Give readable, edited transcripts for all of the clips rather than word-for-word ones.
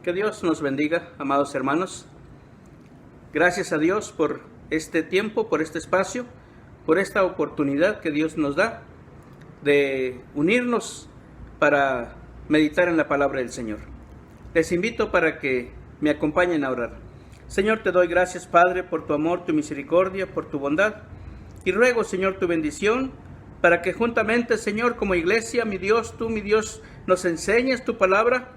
Que Dios nos bendiga, amados hermanos. Gracias a Dios por este tiempo, por este espacio, por esta oportunidad que Dios nos da de unirnos para meditar en la palabra del Señor. Les invito para que me acompañen a orar. Señor, te doy gracias, Padre, por tu amor, tu misericordia, por tu bondad. Y ruego, Señor, tu bendición para que juntamente, Señor, como iglesia, mi Dios, tú, mi Dios, nos enseñes tu palabra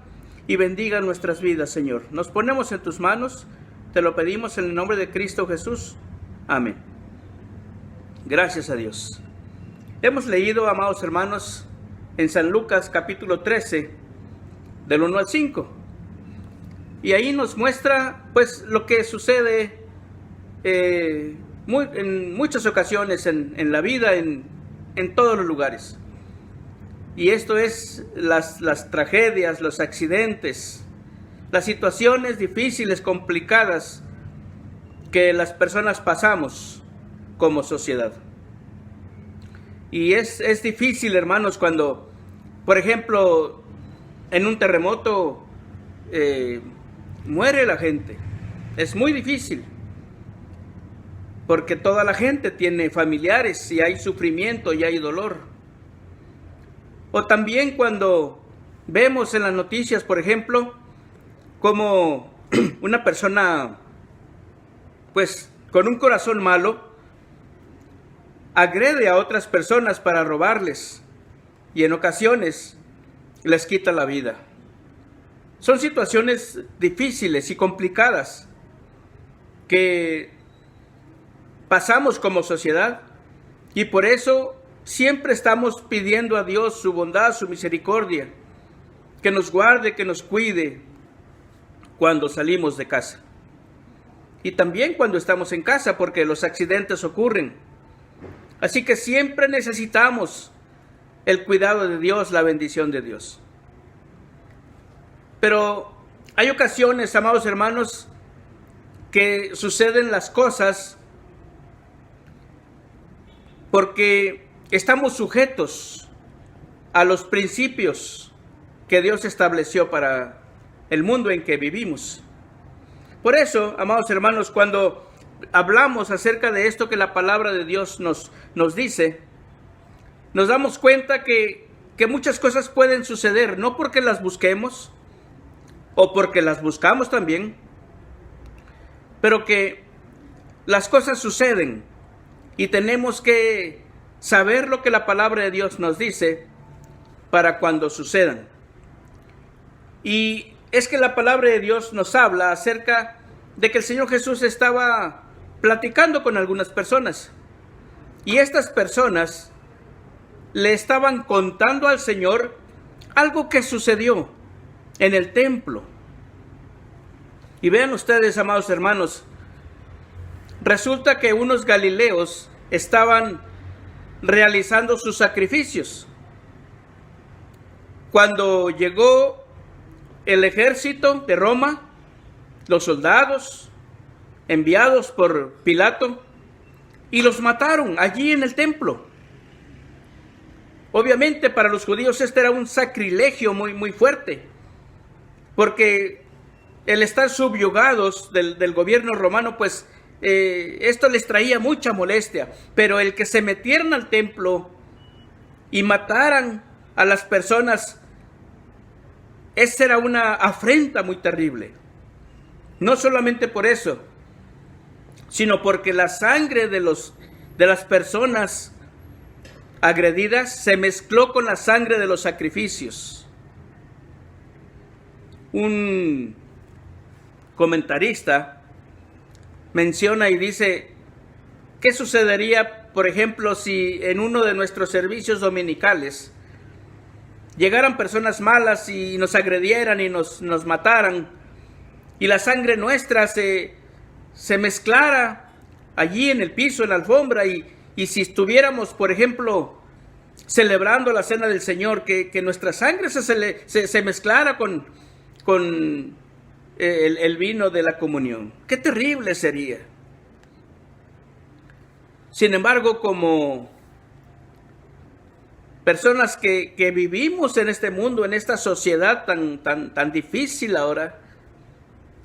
y bendiga nuestras vidas, Señor. Nos ponemos en tus manos, te lo pedimos en el nombre de Cristo Jesús. Amén. Gracias a Dios. Hemos leído, amados hermanos, en San Lucas capítulo 13, del 1 al 5. Y ahí nos muestra, pues, lo que sucede en muchas ocasiones en la vida, en todos los lugares. Y esto es las tragedias, los accidentes, las situaciones difíciles, complicadas que las personas pasamos como sociedad. Y es difícil, hermanos, cuando, por ejemplo, en un terremoto muere la gente. Es muy difícil, porque toda la gente tiene familiares y hay sufrimiento y hay dolor. O también cuando vemos en las noticias, por ejemplo, como una persona, pues, con un corazón malo, agrede a otras personas para robarles y en ocasiones les quita la vida. Son situaciones difíciles y complicadas que pasamos como sociedad y por eso siempre estamos pidiendo a Dios su bondad, su misericordia, que nos guarde, que nos cuide cuando salimos de casa. Y también cuando estamos en casa, porque los accidentes ocurren. Así que siempre necesitamos el cuidado de Dios, la bendición de Dios. Pero hay ocasiones, amados hermanos, que suceden las cosas porque estamos sujetos a los principios que Dios estableció para el mundo en que vivimos. Por eso, amados hermanos, cuando hablamos acerca de esto que la palabra de Dios nos dice, nos damos cuenta que muchas cosas pueden suceder, no porque las busquemos, o porque las buscamos también, pero que las cosas suceden y tenemos que saber lo que la palabra de Dios nos dice para cuando sucedan. Y es que la palabra de Dios nos habla acerca de que el Señor Jesús estaba platicando con algunas personas. Y estas personas le estaban contando al Señor algo que sucedió en el templo. Y vean ustedes, amados hermanos, resulta que unos galileos estaban realizando sus sacrificios. Cuando llegó el ejército de Roma, los soldados enviados por Pilato, y los mataron allí en el templo. Obviamente para los judíos este era un sacrilegio muy fuerte, porque el estar subyugados del gobierno romano, pues esto les traía mucha molestia. Pero el que se metieran al templo y mataran a las personas, esa era una afrenta muy terrible. No solamente por eso, sino porque la sangre de las personas agredidas se mezcló con la sangre de los sacrificios. Un comentarista menciona y dice: ¿qué sucedería, por ejemplo, si en uno de nuestros servicios dominicales llegaran personas malas y nos agredieran y nos mataran, y la sangre nuestra se mezclara allí en el piso, en la alfombra, y si estuviéramos, por ejemplo, celebrando la cena del Señor, que nuestra sangre se mezclara con el vino de la comunión? ¡Qué terrible sería! Sin embargo, como personas que vivimos en este mundo, en esta sociedad tan difícil ahora,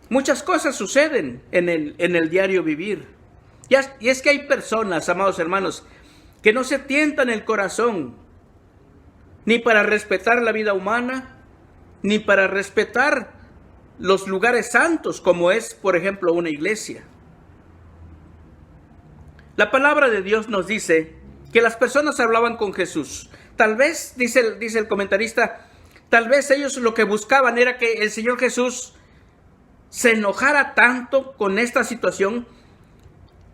Muchas cosas suceden en el diario vivir. Y es que hay personas, amados hermanos, que no se tientan el corazón ni para respetar la vida humana, ni para respetar los lugares santos, como es, por ejemplo, una iglesia. La palabra de Dios nos dice que las personas hablaban con Jesús. Tal vez, dice el comentarista, tal vez ellos lo que buscaban era que el Señor Jesús se enojara tanto con esta situación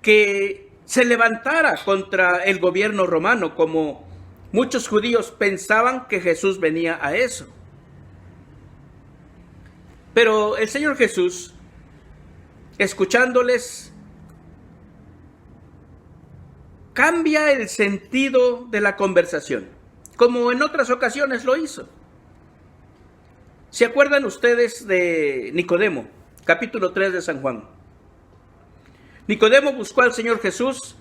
que se levantara contra el gobierno romano, como muchos judíos pensaban que Jesús venía a eso. Pero el Señor Jesús, escuchándoles, cambia el sentido de la conversación, como en otras ocasiones lo hizo. ¿Se acuerdan ustedes de Nicodemo, capítulo 3 de San Juan? Nicodemo buscó al Señor Jesús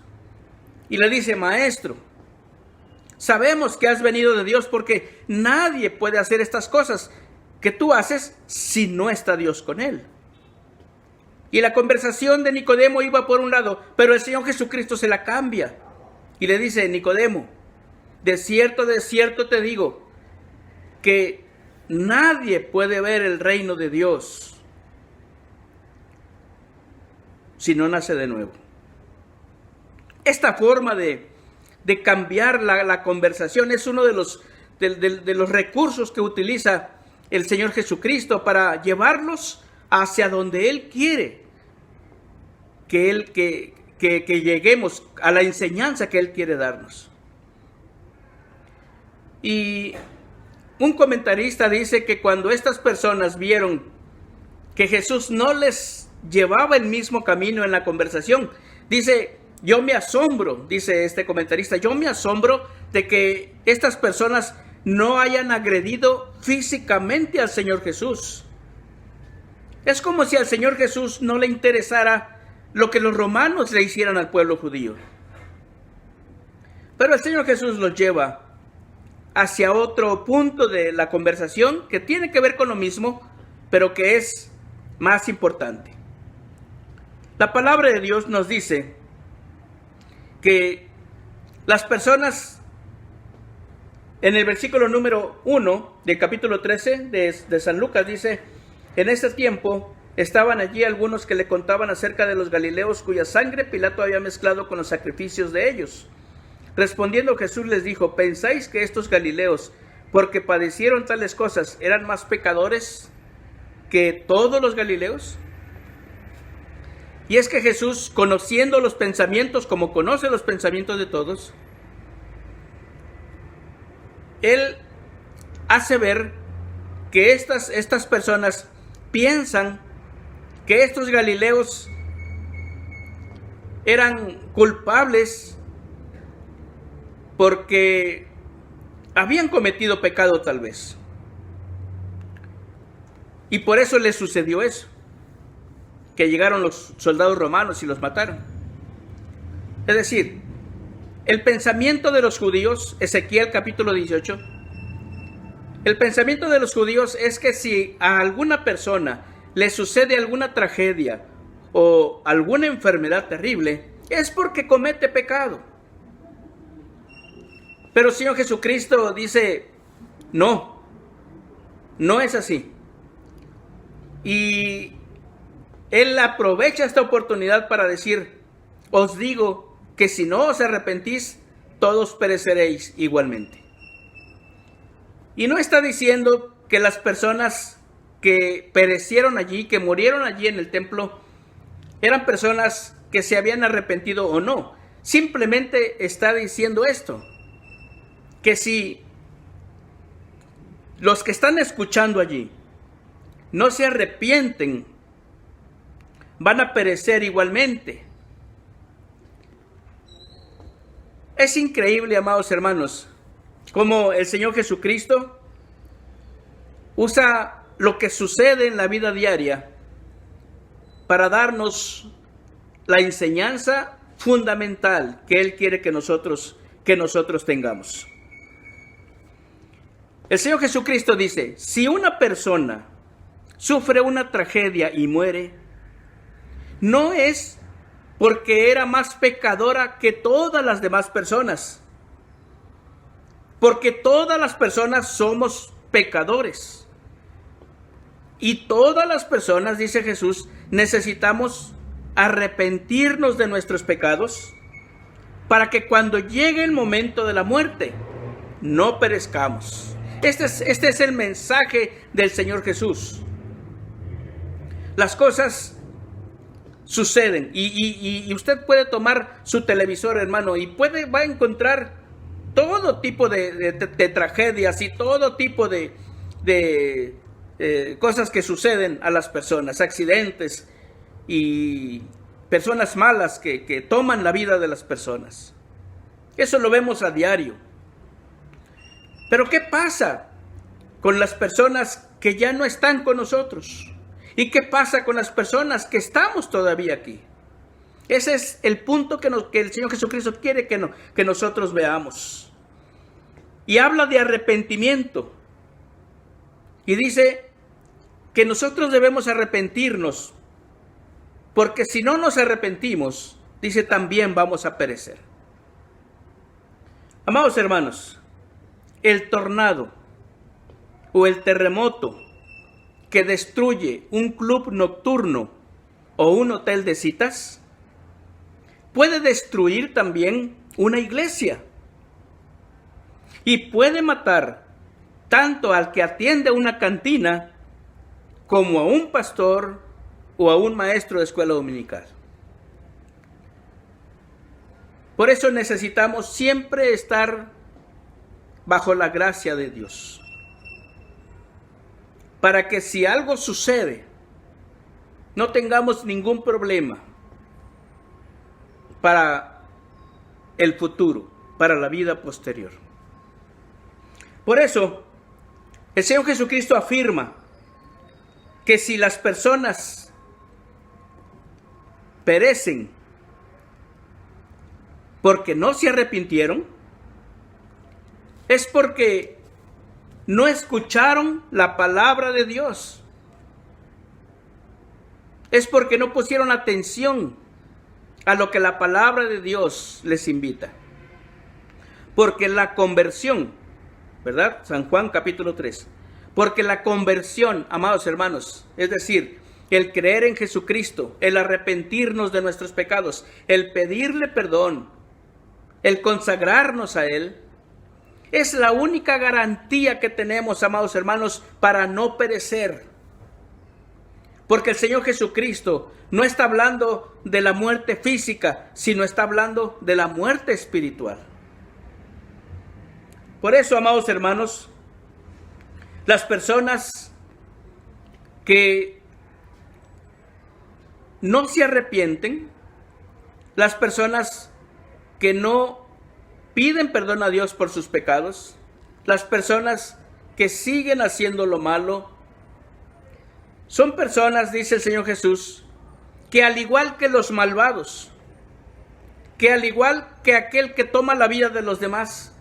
y le dice: Maestro, sabemos que has venido de Dios, porque nadie puede hacer estas cosas que tú haces si no está Dios con él. Y la conversación de Nicodemo iba por un lado, pero el Señor Jesucristo se la cambia y le dice: Nicodemo, de cierto te digo que nadie puede ver el reino de Dios si no nace de nuevo. Esta forma de cambiar la conversación es uno de los recursos que utiliza el Señor Jesucristo para llevarlos hacia donde Él quiere que lleguemos, a la enseñanza que Él quiere darnos. Y un comentarista dice que cuando estas personas vieron que Jesús no les llevaba el mismo camino en la conversación, dice: yo me asombro, dice este comentarista, yo me asombro de que estas personas no hayan agredido físicamente al Señor Jesús. Es como si al Señor Jesús no le interesara lo que los romanos le hicieran al pueblo judío. Pero el Señor Jesús los lleva hacia otro punto de la conversación que tiene que ver con lo mismo, pero que es más importante. La palabra de Dios nos dice que las personas, en el versículo número 1 del capítulo 13 de San Lucas, dice: en ese tiempo estaban allí algunos que le contaban acerca de los galileos cuya sangre Pilato había mezclado con los sacrificios de ellos. Respondiendo Jesús les dijo: ¿pensáis que estos galileos, porque padecieron tales cosas, eran más pecadores que todos los galileos? Y es que Jesús, conociendo los pensamientos como conoce los pensamientos de todos, Él hace ver que estas personas piensan que estos galileos eran culpables porque habían cometido pecado tal vez. Y por eso les sucedió eso, que llegaron los soldados romanos y los mataron. Es decir, el pensamiento de los judíos, Ezequiel capítulo 18, el pensamiento de los judíos es que si a alguna persona le sucede alguna tragedia o alguna enfermedad terrible, es porque comete pecado. Pero el Señor Jesucristo dice: no es así. Y Él aprovecha esta oportunidad para decir: os digo que si no os arrepentís, todos pereceréis igualmente. Y no está diciendo que las personas que perecieron allí, que murieron allí en el templo, eran personas que se habían arrepentido o no. Simplemente está diciendo esto: que si los que están escuchando allí no se arrepienten, van a perecer igualmente. Es increíble, amados hermanos, cómo el Señor Jesucristo usa lo que sucede en la vida diaria para darnos la enseñanza fundamental que Él quiere que nosotros tengamos. El Señor Jesucristo dice: si una persona sufre una tragedia y muere, no es porque era más pecadora que todas las demás personas, porque todas las personas somos pecadores. Y todas las personas, dice Jesús, necesitamos arrepentirnos de nuestros pecados para que cuando llegue el momento de la muerte no perezcamos. Este es el mensaje del Señor Jesús. Las cosas suceden y usted puede tomar su televisor, hermano, y va a encontrar todo tipo de tragedias y todo tipo de cosas que suceden a las personas, accidentes y personas malas que toman la vida de las personas. Eso lo vemos a diario. Pero ¿qué pasa con las personas que ya no están con nosotros? ¿Y qué pasa con las personas que estamos todavía aquí? Ese es el punto que el Señor Jesucristo quiere que nosotros veamos. Y habla de arrepentimiento. Y dice que nosotros debemos arrepentirnos, porque si no nos arrepentimos, dice, también vamos a perecer. Amados hermanos, el tornado o el terremoto que destruye un club nocturno o un hotel de citas, puede destruir también una iglesia y puede matar tanto al que atiende una cantina como a un pastor o a un maestro de escuela dominical. Por eso necesitamos siempre estar bajo la gracia de Dios, para que si algo sucede, no tengamos ningún problema para el futuro, para la vida posterior. Por eso, el Señor Jesucristo afirma que si las personas perecen porque no se arrepintieron, es porque no escucharon la palabra de Dios. Es porque no pusieron atención a lo que la palabra de Dios les invita. Porque la conversión, ¿verdad? San Juan capítulo 3. Porque la conversión, amados hermanos, es decir, el creer en Jesucristo, el arrepentirnos de nuestros pecados, el pedirle perdón, el consagrarnos a Él, es la única garantía que tenemos, amados hermanos, para no perecer. Porque el Señor Jesucristo no está hablando de la muerte física, sino está hablando de la muerte espiritual. Por eso, amados hermanos, las personas que no se arrepienten, las personas que no piden perdón a Dios por sus pecados, las personas que siguen haciendo lo malo, son personas, dice el Señor Jesús, que al igual que los malvados, que al igual que aquel que toma la vida de los demás,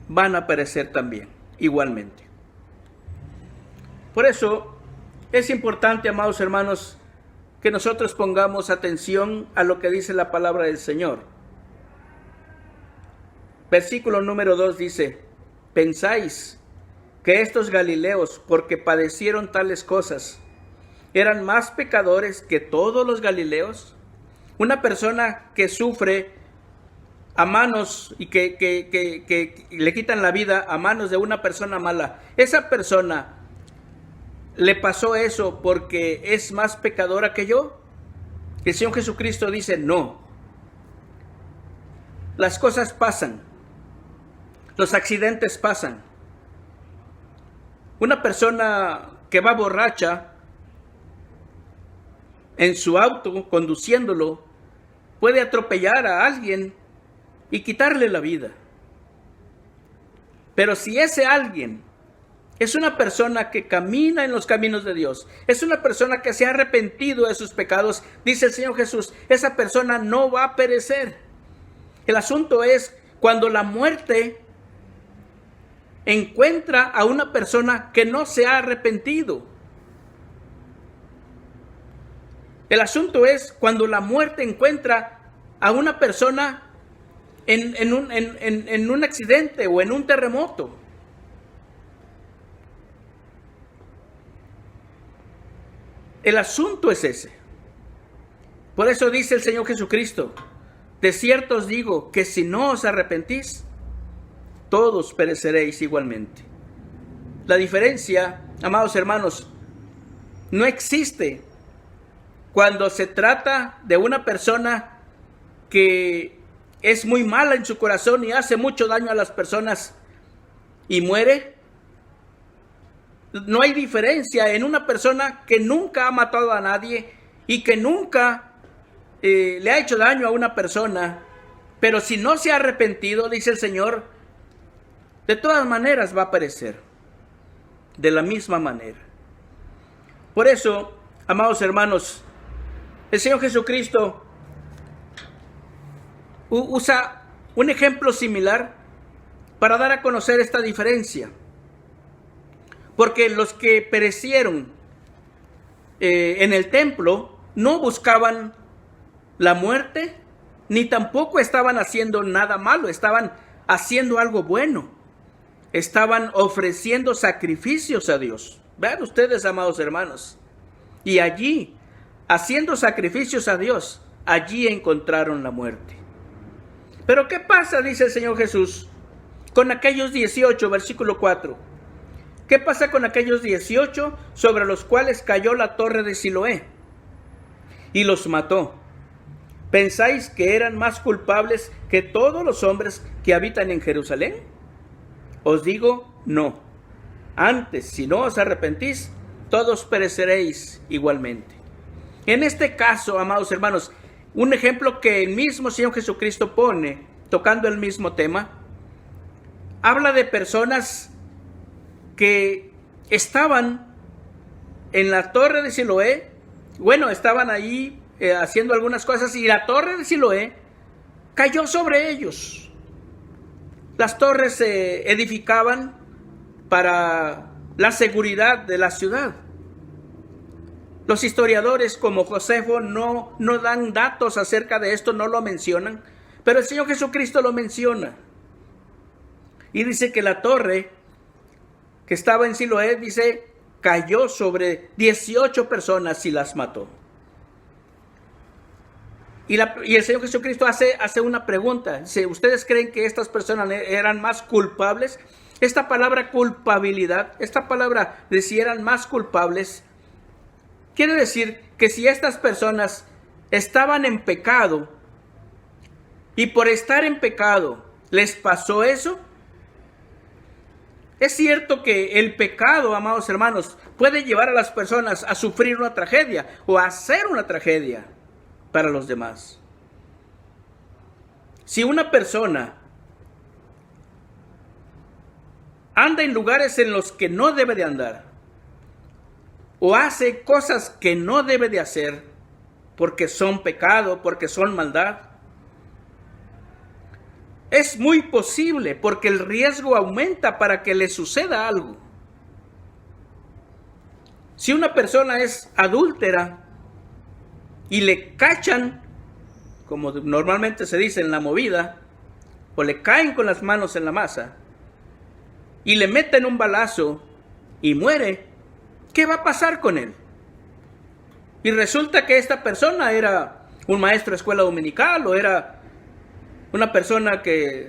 van a perecer también, igualmente. Por eso es importante, amados hermanos, que nosotros pongamos atención a lo que dice la palabra del Señor. Versículo número 2 dice: ¿pensáis que estos galileos, porque padecieron tales cosas, eran más pecadores que todos los galileos? Una persona que sufre a manos y que le quitan la vida a manos de una persona mala, ¿esa persona le pasó eso porque es más pecadora que yo? El Señor Jesucristo dice: no. Las cosas pasan. Los accidentes pasan. Una persona que va borracha en su auto, conduciéndolo, puede atropellar a alguien y quitarle la vida. Pero si ese alguien es una persona que camina en los caminos de Dios, es una persona que se ha arrepentido de sus pecados, dice el Señor Jesús, esa persona no va a perecer. El asunto es cuando la muerte encuentra a una persona que no se ha arrepentido. El asunto es cuando la muerte encuentra a una persona en un accidente o en un terremoto. El asunto es ese. Por eso dice el Señor Jesucristo: de cierto os digo que si no os arrepentís, todos pereceréis igualmente. La diferencia, amados hermanos, no existe cuando se trata de una persona que es muy mala en su corazón y hace mucho daño a las personas y muere. No hay diferencia en una persona que nunca ha matado a nadie y que nunca le ha hecho daño a una persona, pero si no se ha arrepentido, dice el Señor, de todas maneras va a perecer, de la misma manera. Por eso, amados hermanos, el Señor Jesucristo usa un ejemplo similar para dar a conocer esta diferencia. Porque los que perecieron en el templo no buscaban la muerte, ni tampoco estaban haciendo nada malo, estaban haciendo algo bueno. Estaban ofreciendo sacrificios a Dios. Vean ustedes, amados hermanos. Y allí, haciendo sacrificios a Dios, allí encontraron la muerte. Pero ¿qué pasa, dice el Señor Jesús, con aquellos 18, versículo 4? ¿Qué pasa con aquellos 18 sobre los cuales cayó la torre de Siloé y los mató? ¿Pensáis que eran más culpables que todos los hombres que habitan en Jerusalén? Os digo, no. Antes, si no os arrepentís, todos pereceréis igualmente. En este caso, amados hermanos, un ejemplo que el mismo Señor Jesucristo pone, tocando el mismo tema, habla de personas que estaban en la torre de Siloé. Bueno, estaban ahí haciendo algunas cosas y la torre de Siloé cayó sobre ellos. Las torres se edificaban para la seguridad de la ciudad. Los historiadores como Josefo no dan datos acerca de esto, no lo mencionan, pero el Señor Jesucristo lo menciona. Y dice que la torre que estaba en Siloé, dice, cayó sobre 18 personas y las mató. Y el Señor Jesucristo hace una pregunta. Dice, ¿ustedes creen que estas personas eran más culpables? Esta palabra culpabilidad, esta palabra de si eran más culpables, quiere decir que si estas personas estaban en pecado y por estar en pecado les pasó eso. Es cierto que el pecado, amados hermanos, puede llevar a las personas a sufrir una tragedia o a hacer una tragedia para los demás. Si una persona anda en lugares en los que no debe de andar o hace cosas que no debe de hacer porque son pecado, porque son maldad, es muy posible porque el riesgo aumenta para que le suceda algo. Si una persona es adúltera y le cachan, como normalmente se dice en la movida, o le caen con las manos en la masa y le meten un balazo y muere, ¿qué va a pasar con él? Y resulta que esta persona era un maestro de escuela dominical o era una persona que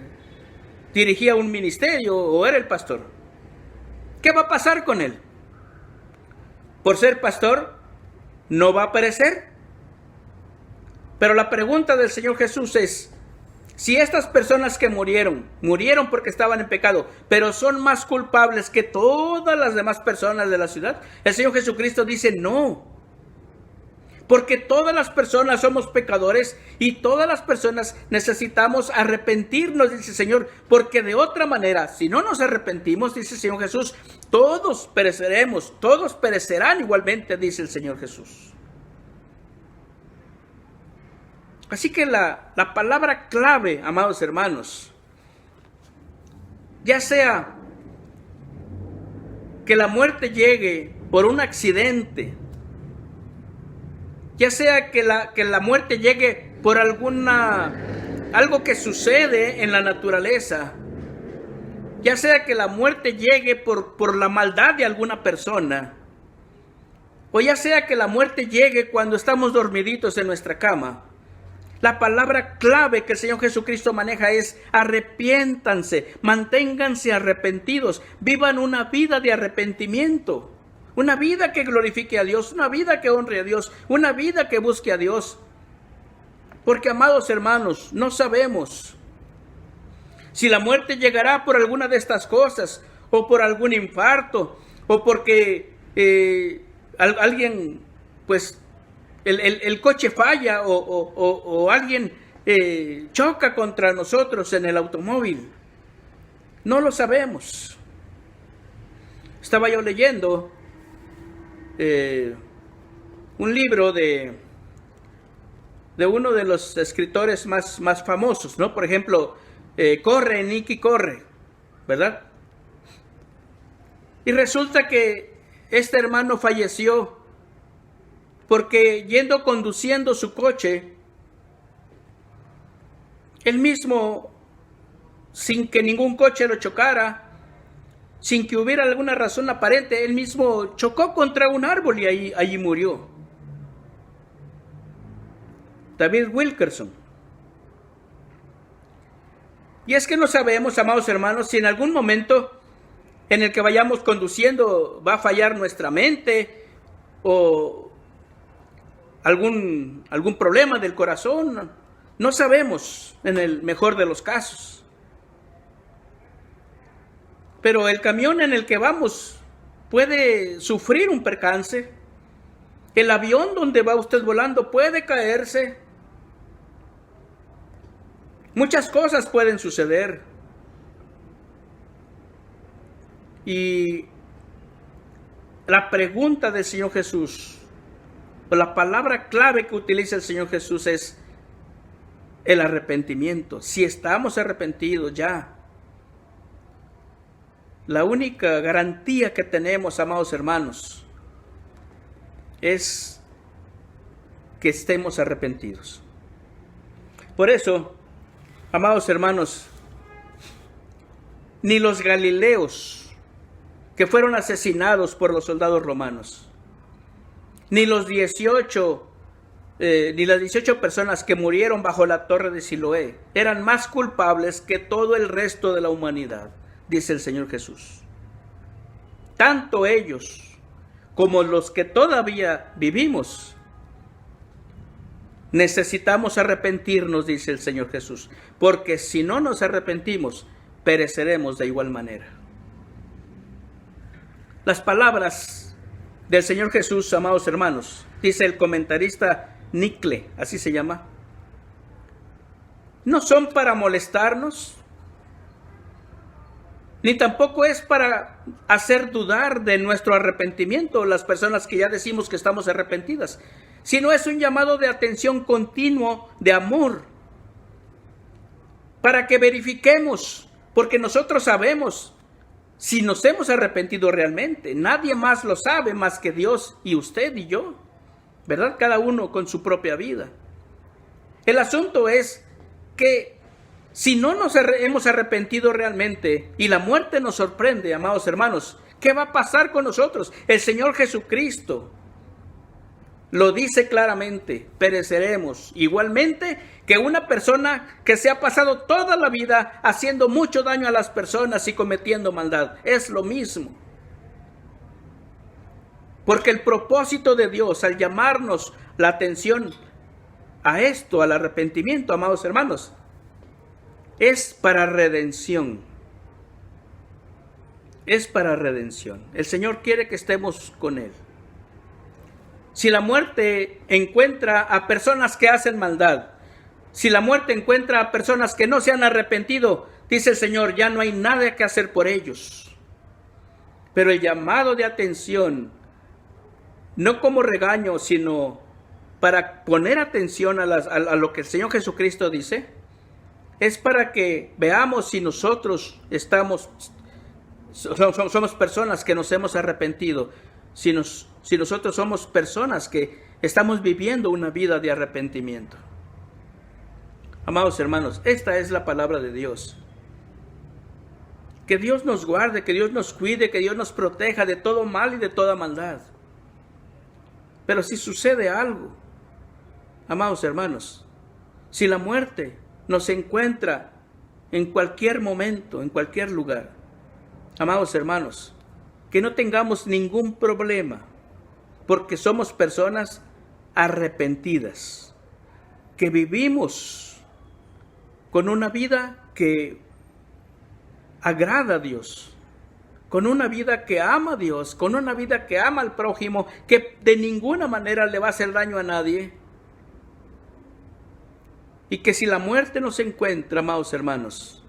dirigía un ministerio o era el pastor. ¿Qué va a pasar con él? Por ser pastor, ¿no va a perecer? Pero la pregunta del Señor Jesús es, si estas personas que murieron porque estaban en pecado, pero son más culpables que todas las demás personas de la ciudad, el Señor Jesucristo dice no. Porque todas las personas somos pecadores y todas las personas necesitamos arrepentirnos, dice el Señor, porque de otra manera, si no nos arrepentimos, dice el Señor Jesús, todos pereceremos, todos perecerán igualmente, dice el Señor Jesús. Así que la palabra clave, amados hermanos, ya sea que la muerte llegue por un accidente, ya sea que la muerte llegue por algo que sucede en la naturaleza, ya sea que la muerte llegue por la maldad de alguna persona, o ya sea que la muerte llegue cuando estamos dormiditos en nuestra cama, la palabra clave que el Señor Jesucristo maneja es: arrepiéntanse, manténganse arrepentidos, vivan una vida de arrepentimiento, una vida que glorifique a Dios, una vida que honre a Dios, una vida que busque a Dios. Porque, amados hermanos, no sabemos si la muerte llegará por alguna de estas cosas, o por algún infarto, o porque alguien, pues, el coche falla, o alguien choca contra nosotros en el automóvil. No lo sabemos. Estaba yo leyendo un libro de uno de los escritores más famosos, ¿no? Por ejemplo, Corre, Nicky Corre, ¿verdad? Y resulta que este hermano falleció porque conduciendo su coche, él mismo, sin que ningún coche lo chocara, sin que hubiera alguna razón aparente, él mismo chocó contra un árbol y allí murió. David Wilkerson. Y es que no sabemos, amados hermanos, si en algún momento en el que vayamos conduciendo va a fallar nuestra mente, o algún problema del corazón. No sabemos, en el mejor de los casos. Pero el camión en el que vamos puede sufrir un percance. El avión donde va usted volando puede caerse. Muchas cosas pueden suceder. Y la pregunta del Señor Jesús, o la palabra clave que utiliza el Señor Jesús, es el arrepentimiento. Si estamos arrepentidos ya, la única garantía que tenemos, amados hermanos, es que estemos arrepentidos. Por eso, amados hermanos, ni los galileos que fueron asesinados por los soldados romanos, ni las 18 personas que murieron bajo la torre de Siloé eran más culpables que todo el resto de la humanidad, dice el Señor Jesús. Tanto ellos como los que todavía vivimos necesitamos arrepentirnos, dice el Señor Jesús, porque si no nos arrepentimos, pereceremos de igual manera. Las palabras del Señor Jesús, amados hermanos, dice el comentarista Nicle, así se llama, no son para molestarnos, ni tampoco es para hacer dudar de nuestro arrepentimiento las personas que ya decimos que estamos arrepentidas, sino es un llamado de atención continuo, de amor, para que verifiquemos, porque nosotros sabemos si nos hemos arrepentido realmente. Nadie más lo sabe más que Dios y usted y yo, ¿verdad? Cada uno con su propia vida. El asunto es que si no nos hemos arrepentido realmente y la muerte nos sorprende, amados hermanos, ¿qué va a pasar con nosotros? El Señor Jesucristo lo dice claramente: pereceremos igualmente que una persona que se ha pasado toda la vida haciendo mucho daño a las personas y cometiendo maldad. Es lo mismo. Porque el propósito de Dios al llamarnos la atención a esto, al arrepentimiento, amados hermanos, es para redención. Es para redención. El Señor quiere que estemos con Él. Si la muerte encuentra a personas que hacen maldad, si la muerte encuentra a personas que no se han arrepentido, dice el Señor, ya no hay nada que hacer por ellos. Pero el llamado de atención, no como regaño, sino para poner atención a lo que el Señor Jesucristo dice, es para que veamos si nosotros estamos somos personas que nos hemos arrepentido, si nosotros somos personas que estamos viviendo una vida de arrepentimiento. Amados hermanos, esta es la palabra de Dios. Que Dios nos guarde, que Dios nos cuide, que Dios nos proteja de todo mal y de toda maldad. Pero si sucede algo, amados hermanos, si la muerte nos encuentra en cualquier momento, en cualquier lugar, amados hermanos, que no tengamos ningún problema, porque somos personas arrepentidas, que vivimos con una vida que agrada a Dios, con una vida que ama a Dios, con una vida que ama al prójimo, que de ninguna manera le va a hacer daño a nadie. Y que si la muerte nos encuentra, amados hermanos,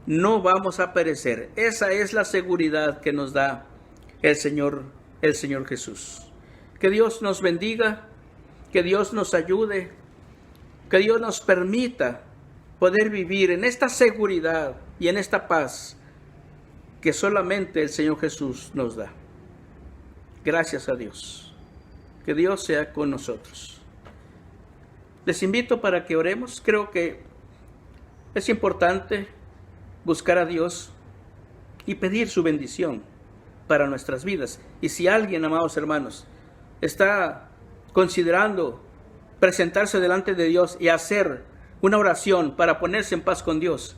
no vamos a perecer. Esa es la seguridad que nos da el Señor Jesús. Que Dios nos bendiga, que Dios nos ayude, que Dios nos permita poder vivir en esta seguridad y en esta paz que solamente el Señor Jesús nos da. Gracias a Dios. Que Dios sea con nosotros. Les invito para que oremos. Creo que es importante buscar a Dios y pedir su bendición para nuestras vidas. Y si alguien, amados hermanos, está considerando presentarse delante de Dios y hacer una oración para ponerse en paz con Dios,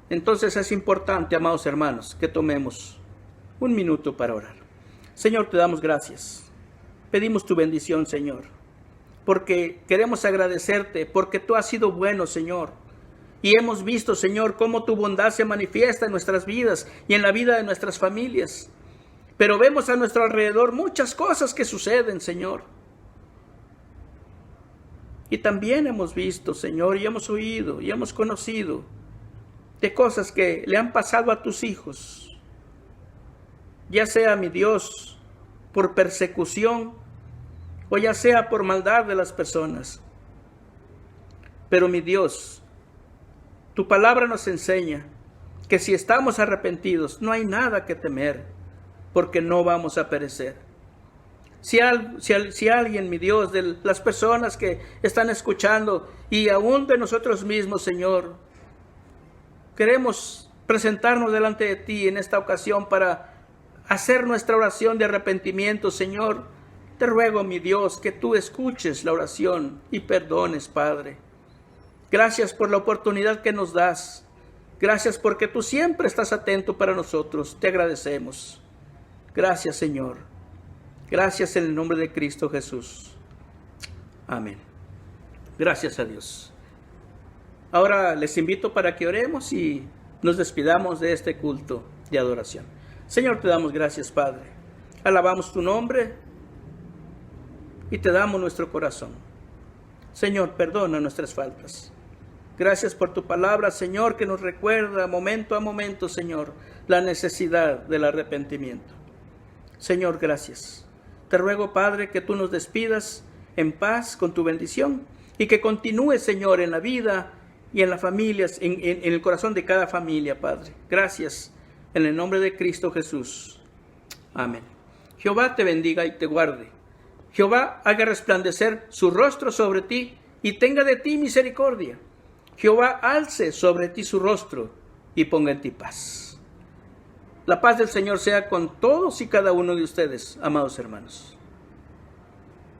entonces es importante, amados hermanos, que tomemos un minuto para orar. Señor, te damos gracias. Pedimos tu bendición, Señor, porque queremos agradecerte, porque tú has sido bueno, Señor. Y hemos visto, Señor, cómo tu bondad se manifiesta en nuestras vidas y en la vida de nuestras familias. Pero vemos a nuestro alrededor muchas cosas que suceden, Señor. Y también hemos visto, Señor, y hemos oído, y hemos conocido de cosas que le han pasado a tus hijos. Ya sea, mi Dios, por persecución, o ya sea por maldad de las personas. Pero, mi Dios, tu palabra nos enseña que si estamos arrepentidos, no hay nada que temer, porque no vamos a perecer. Si alguien, mi Dios, de las personas que están escuchando y aún de nosotros mismos, Señor, queremos presentarnos delante de ti en esta ocasión para hacer nuestra oración de arrepentimiento, Señor, te ruego, mi Dios, que tú escuches la oración y perdones, Padre. Gracias por la oportunidad que nos das. Gracias porque tú siempre estás atento para nosotros. Te agradecemos. Gracias, Señor. Gracias en el nombre de Cristo Jesús. Amén. Gracias a Dios. Ahora les invito para que oremos y nos despidamos de este culto de adoración. Señor, te damos gracias, Padre. Alabamos tu nombre y te damos nuestro corazón. Señor, perdona nuestras faltas. Gracias por tu palabra, Señor, que nos recuerda momento a momento, Señor, la necesidad del arrepentimiento. Señor, gracias. Te ruego, Padre, que tú nos despidas en paz con tu bendición y que continúes, Señor, en la vida y en las familias, en el corazón de cada familia, Padre. Gracias, en el nombre de Cristo Jesús. Amén. Jehová te bendiga y te guarde. Jehová haga resplandecer su rostro sobre ti y tenga de ti misericordia. Jehová alce sobre ti su rostro y ponga en ti paz. La paz del Señor sea con todos y cada uno de ustedes, amados hermanos.